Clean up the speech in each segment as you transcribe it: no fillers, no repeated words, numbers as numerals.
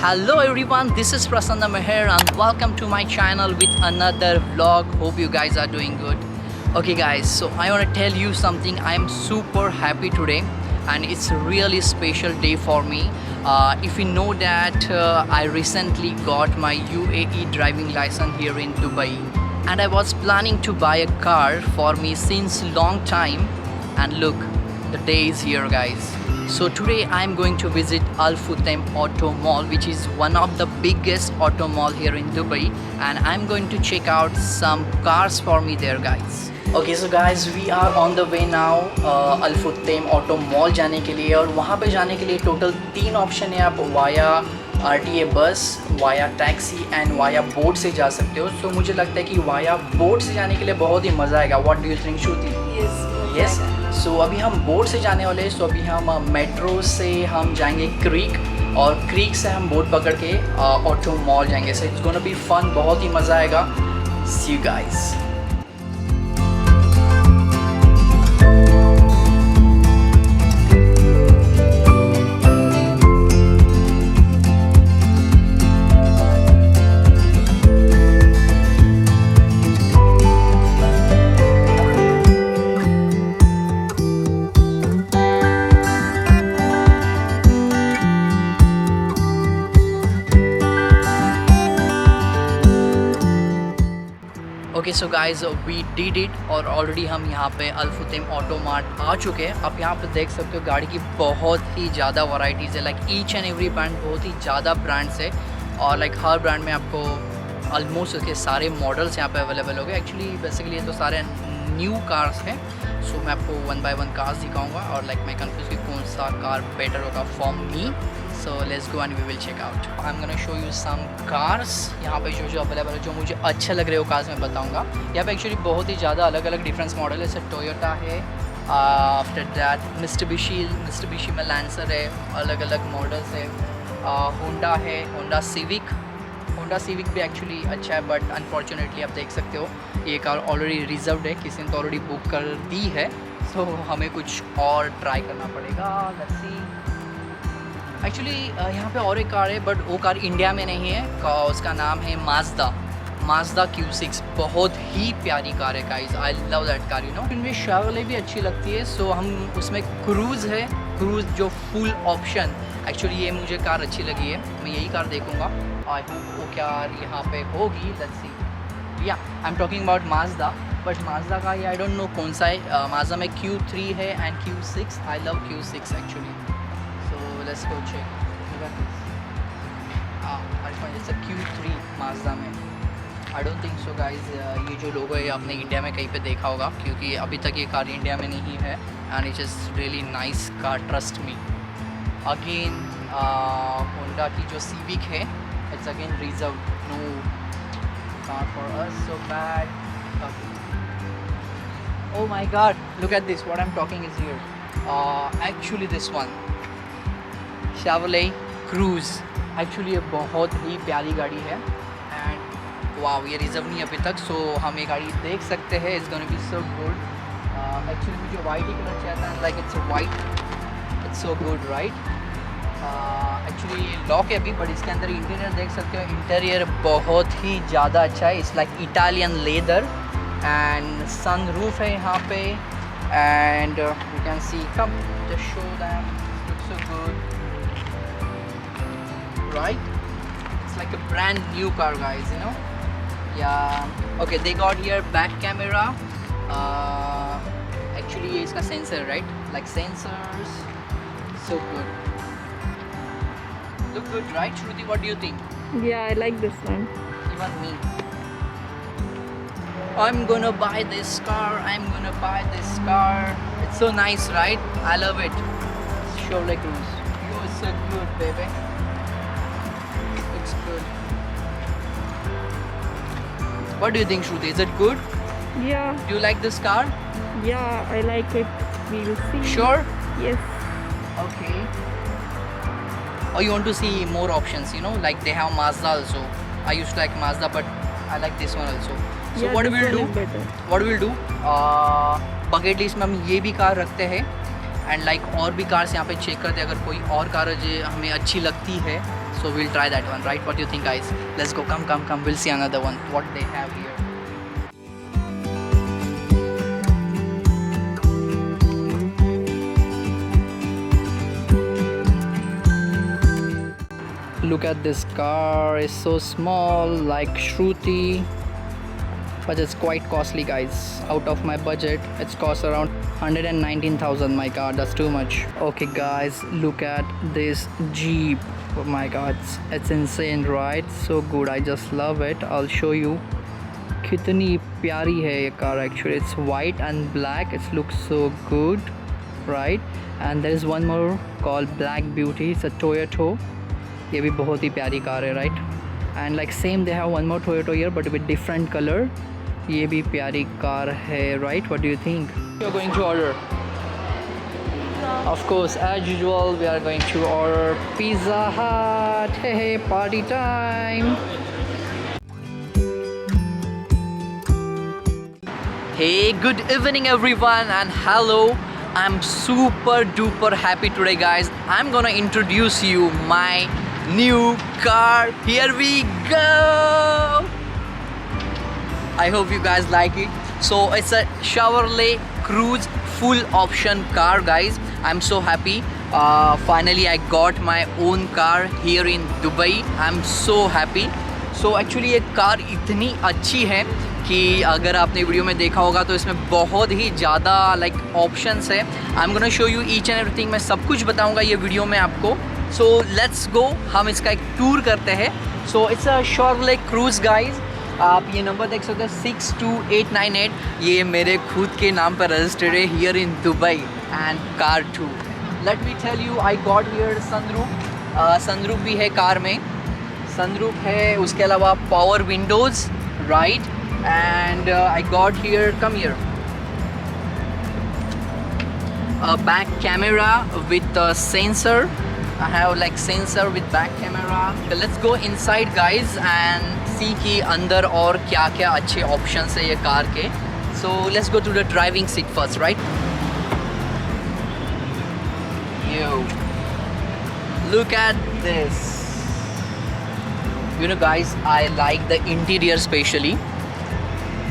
Hello everyone, this is Prasanna Meher and welcome to my channel with another vlog. Hope you guys are doing good. Okay guys, so I want to tell you something. I am super happy today and it's a really special day for me. If you know that I recently got my UAE driving license here in Dubai, and I was planning to buy a car for me since long time, and look, the day is here guys. So today I am going to visit Al Futtaim Auto Mall, which is one of the biggest auto mall here in Dubai, and I'm going to check out some cars for me there guys. Okay so guys, we are on the way now Al Futtaim Auto Mall जाने के लिए, और वहाँ पे जाने के लिए total 3 option है. आप वाया RTA बस, via taxi and via boat से जा सकते हो. सो मुझे लगता है कि वाया बोट से जाने के लिए बहुत ही मज़ा आएगा. What do you think Shruti? Yes. So अभी हम बोट से जाने वाले हैं. सो अभी हम मेट्रो से हम जाएंगे क्रीक, और क्रीक से हम बोट पकड़ के ऑटो मॉल जाएंगे. So it's gonna be fun, बहुत ही मज़ा आएगा. See you guys. Okay so guys, we did it, और ऑलरेडी हम यहाँ पे अल फुत्तैम ऑटो मार्ट आ चुके हैं. आप यहाँ पे देख सकते हो गाड़ी की बहुत ही ज़्यादा वैरायटीज़ है. Like each and every brand, बहुत ही ज़्यादा ब्रांड्स है, और लाइक हर ब्रांड में आपको ऑलमोस्ट उसके सारे मॉडल्स यहाँ पे अवेलेबल हो गए. एक्चुअली बेसिकली ये तो सारे न्यू कार्स हैं. सो मैं आपको 1 बाय 1 कार्स दिखाऊँगा, और लाइक मैं कन्फ्यूज़ कि कौन सा कार बेटर होगा for me. So let's go and we will check out. I'm gonna show you some cars. यहाँ पे जो अवेलेबल है, जो मुझे अच्छे लग रहे हो कार्स मैं बताऊँगा. यहाँ पे एक्चुअली बहुत ही ज़्यादा अलग अलग डिफरेंस मॉडल है. जैसे टोयोटा है, आफ्टर दैट मिस्टबिशी में लैंसर है, अलग अलग मॉडल्स है. होंडा है, होंडा सिविक भी एक्चुअली अच्छा है, बट अनफॉर्चुनेटली आप देख सकते हो ये कार ऑलरेडी रिजर्व्ड है. किसी ने तो ऑलरेडी बुक कर दी है. सो हमें कुछ और ट्राई करना पड़ेगा. Let's see. एक्चुअली यहाँ पे और एक कार है, बट वो कार इंडिया में नहीं है. उसका नाम है माजदा Q6. बहुत ही प्यारी कार है guys. I love that car, you know. इनमें शेवरले भी अच्छी लगती है. सो हम उसमें क्रूज़ है, क्रूज़ जो फुल ऑप्शन. एक्चुअली ये मुझे कार अच्छी लगी है, मैं यही कार देखूँगा. आई होप वो कार यहाँ पे होगी. Let's see. Yeah I am talking about Mazda, but Mazda का ये आई डोंट नो कौन सा है. माजदा में Q3 है and Q6. I love Q6 actually. Let's go check. Look at this. I find it's a Q3 Mazda में. I don't think so guys. ये जो लोगो है आपने इंडिया में कहीं पे देखा होगा, क्योंकि अभी तक ये कार इंडिया में नहीं है. And it's just really nice car, trust me. Again Honda की जो Civic है, it's again reserved. No car for us. So bad. Oh my God! Look at this. What I'm talking is here. Actually this one. Chevrolet Cruze. Actually ये बहुत ही प्यारी गाड़ी है, and वाव, ये reserve नहीं अभी तक. सो हम ये गाड़ी देख सकते हैं. It's gonna B so good. Actually मुझे वाइट ही कलर चाहता है. Like it's white, it's so good right. Actually lock है अभी, बट इसके अंदर इंटीरियर देख सकते हो. इंटीरियर बहुत ही ज़्यादा अच्छा है. It's like Italian leather, and sun roof है यहाँ पे, and you can see. Come just show them. It's so good. Right, it's like a brand new car guys, you know. Yeah. Okay, they got here back camera. Actually ये इसका sensor, right? Like sensors. So good. Look good, right? Shruti, what do you think? Yeah, I like this one. Even me. I'm gonna buy this car. It's so nice, right? I love it. Chevrolet Cruze. You're so good, baby. Good. What do you think, Shruti? Is it good? Yeah. Do you like this car? Yeah, I like it. We will see. Sure? Yes. Okay. Or you want to see more options, you know, like they have Mazda also. I used to like Mazda, but I like this one also. So yeah, what we'll do? Bucket list में हम ये भी car रखते हैं, and like और भी cars यहाँ पे चेक करते हैं, अगर कोई और कार जो हमें अच्छी लगती है, so will try that one, right? What you think guys? Let's go, come will see another one what they have here. Look at this car, it's so small, like Shruti, but it's quite costly guys. Out of my budget, it's cost around 119,000. My god, that's too much. Okay guys, look at this Jeep. Oh my god, it's insane, right? So good, I just love it. I'll show you. कितनी प्यारी है ये car actually. It's white and black. It looks so good, right? And there is one more called Black Beauty. It's a Toyota. ये भी बहुत ही प्यारी car है, right? And like same they have one more Toyota here but with different colour. ये भी प्यारी car है, right? What do you think? You are going to order? Of course as usual we are going to order Pizza Hut. Hey party time. Hey, good evening everyone and hello. I'm super duper happy today guys. I'm gonna introduce you my new car. Here we go. I hope you guys like it. So it's a Chevrolet Cruze full option car guys. I'm so happy. Finally I got my own car here in Dubai. I'm so happy. So actually ये car इतनी अच्छी है कि अगर आपने video में देखा होगा तो इसमें बहुत ही ज़्यादा लाइक ऑप्शंस है. I am gonna show you each and everything. मैं सब कुछ बताऊंगा ये वीडियो में आपको. सो लेट्स गो, हम इसका एक टूर करते हैं. So it's a Chevrolet Cruze guys. आप ये नंबर देख सकते हैं 62898. ये मेरे खुद के नाम पर रजिस्टर्ड है here in Dubai. And car too, let me tell you, I got here sunroof. Sunroof भी है कार में. सनरूफ है, उसके अलावा power windows, right? And I got here, come here, a back camera with a sensor. I have like sensor with back camera. So let's go inside guys and see कि अंदर और क्या क्या अच्छे options है ये कार के. So let's go to the driving seat first, right? Yo, look at this. You know guys, I like the interior especially.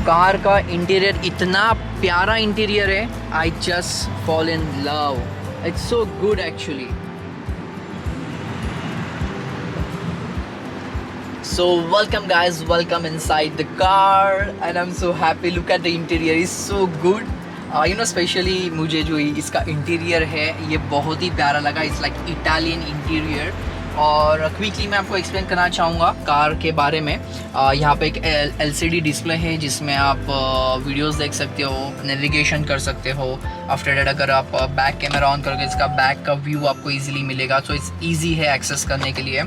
Car का इंटीरियर इतना प्यारा इंटीरियर है. I just fall in love. It's so good actually. So welcome guys, welcome inside the car and I am so happy. Look at the interior, is so good. You know specially मुझे जो इसका interior है ये बहुत ही प्यारा लगा. It's like Italian interior. और quickly मैं आपको एक्सप्लेन करना चाहूँगा कार के बारे में. यहाँ पे एक LCD डिस्प्ले है जिसमें आप वीडियोस देख सकते हो, नेविगेशन कर सकते हो. आफ्टर दैट अगर आप बैक कैमरा ऑन करोगे इसका बैक का व्यू आपको इजीली मिलेगा. सो इट्स इजी है एक्सेस करने के लिए.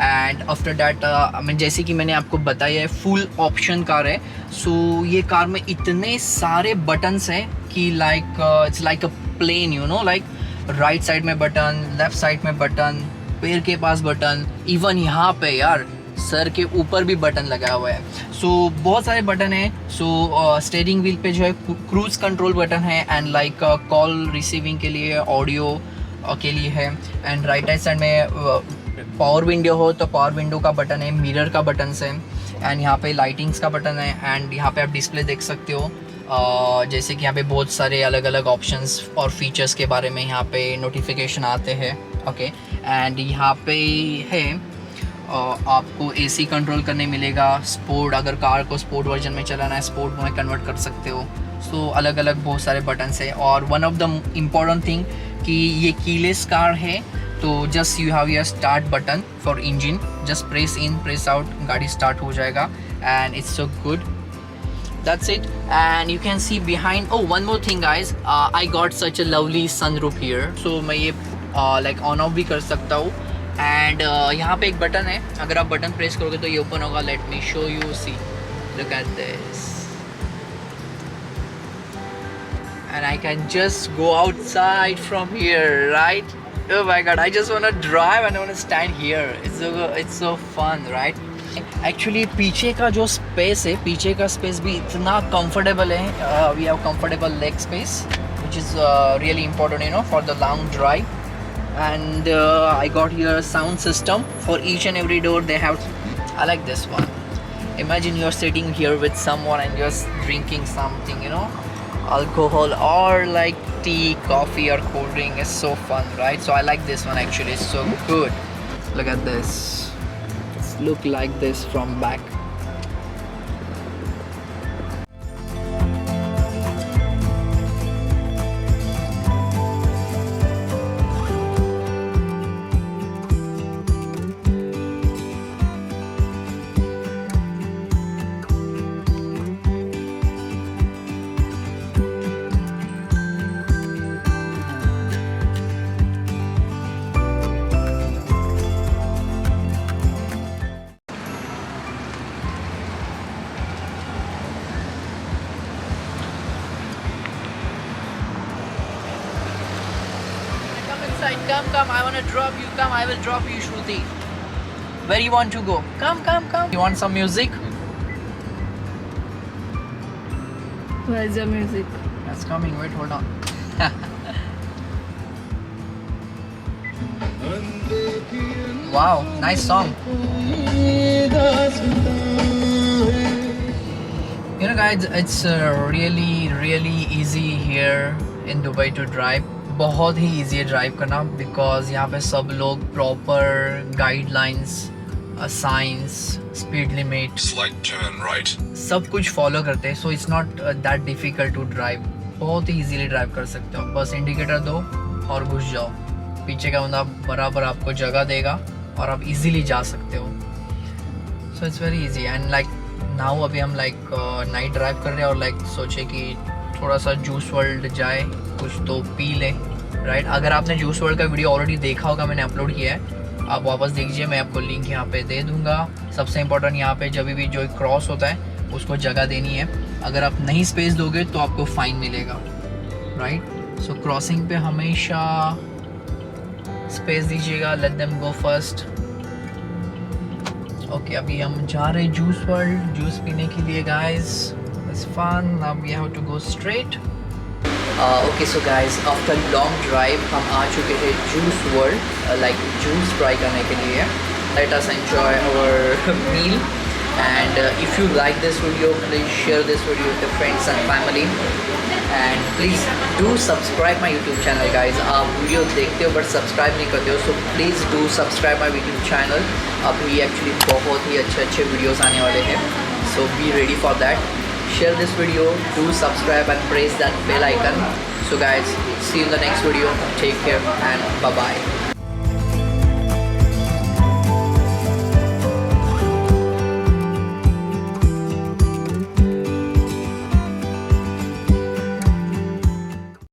एंड आफ्टर दैट मैं जैसे कि मैंने आपको बताया है फुल ऑप्शन कार है. सो ये कार में इतने सारे बटन्स हैं कि like it's like a plane, you know, like right side में बटन, लेफ्ट साइड में बटन, पैर के पास बटन, इवन यहाँ पे यार सर के ऊपर भी बटन लगा हुआ है. सो बहुत सारे बटन हैं. सो स्टीयरिंग व्हील पे जो है क्रूज कंट्रोल बटन है एंड लाइक कॉल रिसीविंग के लिए, ऑडियो के लिए है. एंड राइट साइड में पावर विंडो हो तो पावर विंडो का बटन है, मिरर का बटन है. एंड यहाँ पे लाइटिंग्स का बटन है. एंड यहाँ पे आप डिस्प्ले देख सकते हो. जैसे कि यहाँ पे बहुत सारे अलग अलग ऑप्शंस और फीचर्स के बारे में यहाँ पे नोटिफिकेशन आते हैं. ओके. एंड यहाँ पे है आपको AC कंट्रोल करने मिलेगा. स्पोर्ट, अगर कार को स्पोर्ट वर्जन में चलाना है स्पोर्ट में कन्वर्ट कर सकते हो. सो अलग अलग बहुत सारे बटन्स है. और one of the important thing कि ये कीलेस कार है तो just you have your start button for engine. Just press in press out, गाड़ी स्टार्ट हो जाएगा. And it's so good. That's it. And you can see behind, oh one more thing guys, I got such a lovely sunroof here. So मैं ये like on off भी कर सकता हूँ. And यहाँ पे एक बटन है, अगर आप बटन प्रेस करोगे तो ये ओपन होगा. Let me show you, see, look at this. And I can just go outside from here, right? Oh my god, I just want to drive and I want to stand here. It's so fun, right? Actually पीछे का जो space है, पीछे का space भी इतना comfortable है. We have comfortable leg space. which is really important, you know, for the long drive. And I got here a sound system for each and every door. They have, I like this one. Imagine you're sitting here with someone and just drinking something, you know, alcohol or like tea, coffee or cold drink. Is so fun, right? So I like this one actually. It's so good. Look at this. It's look like this from back. Come inside, come, I wanna drop you, come, I will drop you, Shruti. Where you want to go? Come. You want some music? Where's your music? That's coming, wait, hold on. Wow, nice song. You know guys, it's really easy here in Dubai to drive. बहुत ही easy है drive करना because यहाँ पे सब लोग proper guidelines, signs, speed limit, Slight turn right. सब कुछ follow करते हैं. So it's not that difficult to drive. बहुत ही easily drive कर सकते हो. बस इंडिकेटर दो और घुस जाओ. पीछे का बंदा बराबर आपको जगह देगा और आप easily जा सकते हो. So it's very easy and like now अभी हम like night drive कर रहे हैं और like सोचे कि थोड़ा सा जूस वर्ल्ड जाए, कुछ तो पी ले, राइट. अगर आपने जूस वर्ल्ड का वीडियो ऑलरेडी देखा होगा, मैंने अपलोड किया है, आप वापस देखिए, मैं आपको लिंक यहाँ पे दे दूँगा. सबसे इम्पोर्टेंट यहाँ पे जब भी जो क्रॉस होता है उसको जगह देनी है. अगर आप नहीं स्पेस दोगे तो आपको फ़ाइन मिलेगा, राइट. सो क्रॉसिंग पे हमेशा स्पेस दीजिएगा. Let them go first. Okay, अभी हम जा रहे हैं जूस वर्ल्ड जूस पीने के लिए guys. It's fun. Now we have to go straight. Okay, so guys, after long drive, हम आ चुके हैं Juice World, like juice try करने के लिए. Let us enjoy our meal. And if you like this video, please share this video with your friends and family. And please do subscribe my YouTube channel, guys. आप video देखते हो but subscribe नहीं करते हो, so please do subscribe my YouTube channel. अभी actually बहुत ही अच्छे videos आने वाले हैं, so be ready for that. Share this video, do subscribe and press that bell icon. So guys, see you in the next video. Take care and bye bye.